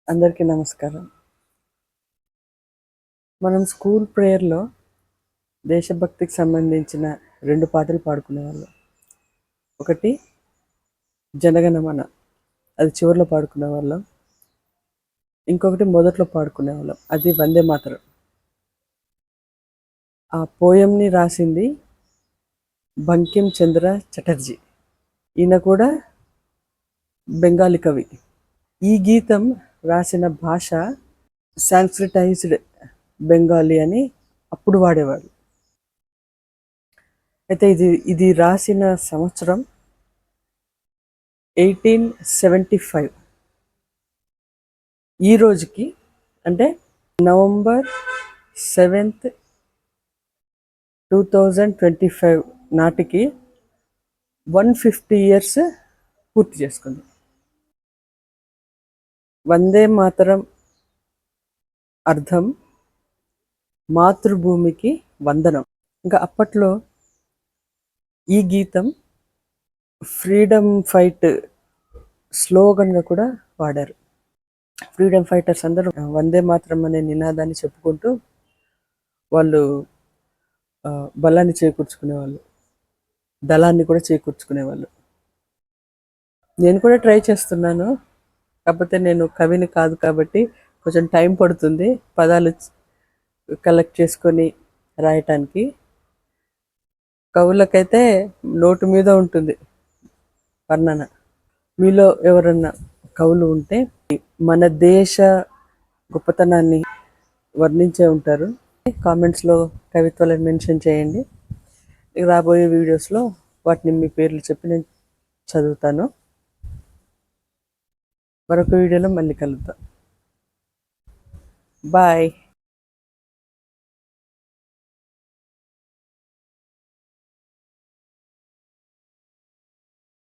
అందరికీ నమస్కారం. మనం స్కూల్ ప్రేయర్‌లో దేశభక్తికి సంబంధించిన 2 పాటలు పాడుకునేవాళ్ళం. ఒకటి 'జనగణమన' అది చివర్లో పాడుకునేవాళ్ళం. ఇంకొకటి మొదట్లో పాడుకునేవాళ్ళం. అది 'వందే మాతరం'. ఆ పోయెమ్‌ని రాసింది బంకిం చంద్ర చటర్జీ. ఈయన కూడా బెంగాలీ కవి. ఈ గీతం రాసిన భాష సాంస్క్రిటైజ్డ్ బెంగాలీ అని అప్పుడు వాడేవాళ్ళు. అయితే ఇది రాసిన సంవత్సరం 1875. ఈ రోజుకి అంటే నవంబర్ 7th 2025 నాటికి 150 years పూర్తి చేసుకుంది. వందే మాతరం అర్థం మాతృభూమికి వందనం. ఇంకా అప్పట్లో ఈ గీతం ఫ్రీడమ్ ఫైట్ స్లోగన్గా కూడా వాడారు. ఫ్రీడమ్ ఫైటర్స్ అందరూ వందే మాతరం అనే నినాదాన్ని చెప్పుకుంటూ వాళ్ళు బలాన్ని చేకూర్చుకునేవాళ్ళు, దళాన్ని కూడా చేకూర్చుకునేవాళ్ళు. నేను కూడా ట్రై చేస్తున్నాను. కాకపోతే నేను కవిని కాదు కాబట్టి కొంచెం టైం పడుతుంది పదాలు కలెక్ట్ చేసుకొని రాయటానికి. కవులకైతే నోటు మీద ఉంటుంది వర్ణన. మీలో ఎవరన్నా కవులు ఉంటే మన దేశ గొప్పతనాన్ని వర్ణించే ఉంటారు. కామెంట్స్లో కవిత్వాలను మెన్షన్ చేయండి. రాబోయే వీడియోస్లో వాటిని మీ పేర్లు చెప్పి నేను చదువుతాను. మరొక వీడియోలో మళ్ళీ కలుద్దాం. బాయ్.